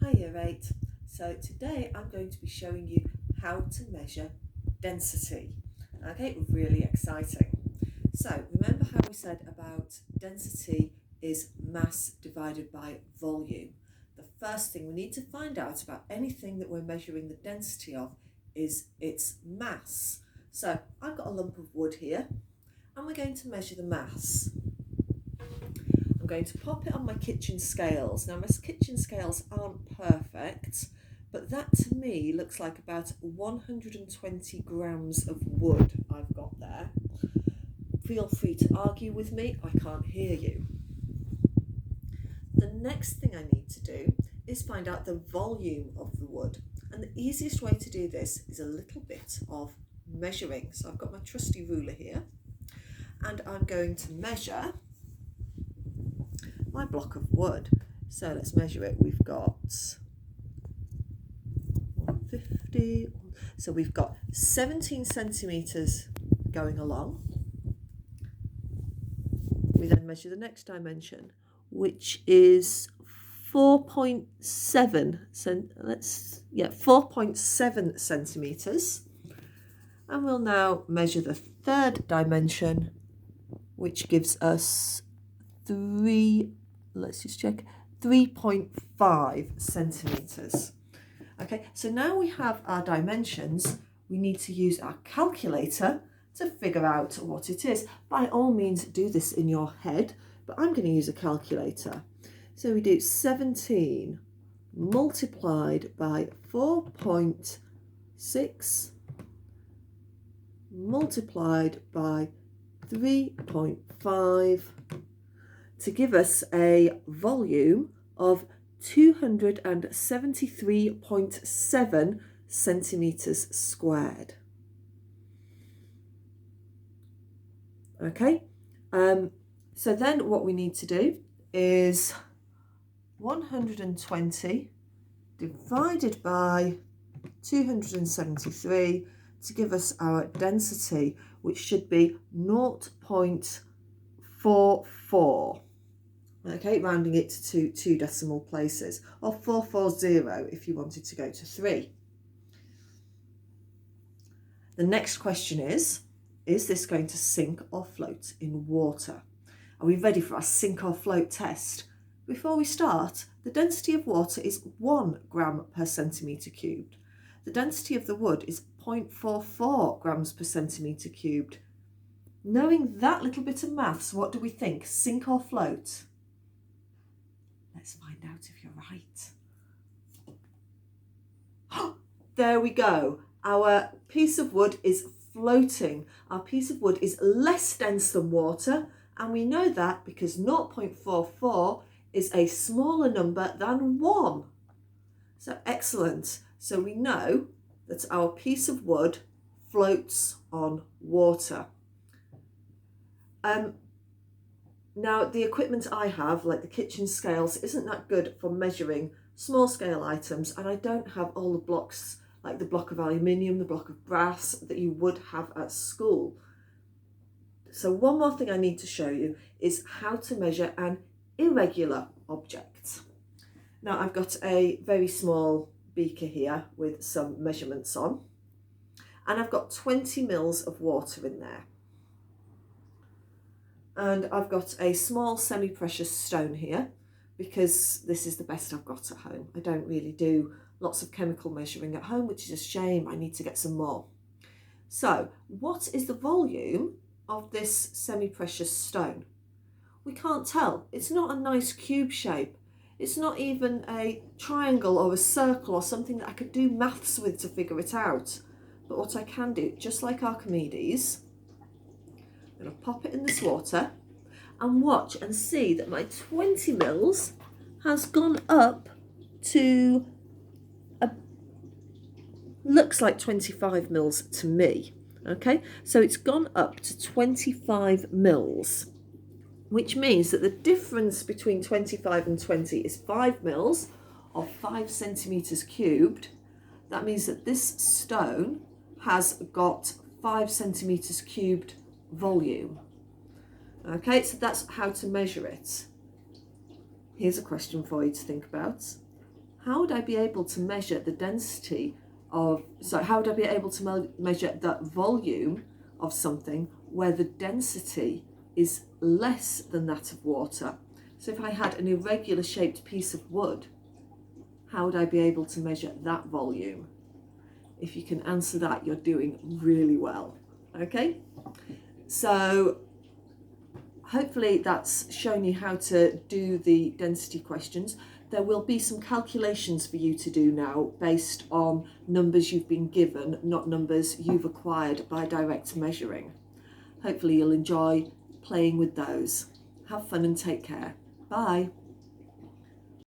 Hi Year 8. So today I'm going to be showing you how to measure density. Okay, really exciting. So remember how we said about density is mass divided by volume. The first thing we need to find out about anything that we're measuring the density of is its mass. So I've got a lump of wood here and we're going to measure the mass. I'm going to pop it on my kitchen scales. Now my kitchen scales aren't perfect, but that to me looks like about 120 grams of wood I've got there. Feel free to argue with me, I can't hear you. The next thing I need to do is find out the volume of the wood. And the easiest way to do this is a little bit of measuring. So I've got my trusty ruler here and I'm going to measure my block of wood. So let's measure it. We've got 150. So we've got 17 centimetres going along. We then measure the next dimension, which is 4.7 centimetres. And we'll now measure the third dimension, which gives us 3.5 centimetres. Okay, so now we have our dimensions, we need to use our calculator to figure out what it is. By all means, do this in your head, but I'm going to use a calculator. So we do 17 multiplied by 4.6 multiplied by 3.5 to give us a volume of 273.7 centimetres squared. Okay, so then what we need to do is 120 divided by 273 to give us our density, which should be 0.44. Okay, rounding it to two decimal places, or 440 if you wanted to go to 3. The next question is this going to sink or float in water? Are we ready for our sink or float test? Before we start, the density of water is 1 gram per centimetre cubed. The density of the wood is 0.44 grams per centimetre cubed. Knowing that little bit of maths, what do we think? Sink or float? Let's find out if you're right. There we go. Our piece of wood is floating. Our piece of wood is less dense than water, and we know that because 0.44 is a smaller number than 1. So excellent. So we know that our piece of wood floats on water. Now, the equipment I have, like the kitchen scales, isn't that good for measuring small scale items, and I don't have all the blocks, like the block of aluminium, the block of brass that you would have at school. So one more thing I need to show you is how to measure an irregular object. Now, I've got a very small beaker here with some measurements on, and I've got 20 mils of water in there. And I've got a small semi-precious stone here because this is the best I've got at home. I don't really do lots of chemical measuring at home, which is a shame. I need to get some more. So what is the volume of this semi-precious stone? We can't tell. It's not a nice cube shape. It's not even a triangle or a circle or something that I could do maths with to figure it out. But what I can do, just like Archimedes, I'm going to pop it in this water and watch and see that my 20 mils has gone up to, looks like 25 mils to me. Okay, so it's gone up to 25 mils, which means that the difference between 25 and 20 is 5 mils or 5 centimetres cubed. That means that this stone has got 5 centimetres cubed volume. Okay, so that's how to measure it. Here's a question for you to think about. how would I be able to measure the density of, so how would I be able to measure the volume of something where the density is less than that of water? So if I had an irregular shaped piece of wood, how would I be able to measure that volume? If you can answer that, you're doing really well. Okay, so hopefully that's shown you how to do the density questions. There will be some calculations for you to do now based on numbers you've been given, not numbers you've acquired by direct measuring. Hopefully you'll enjoy playing with those. Have fun and take care. Bye.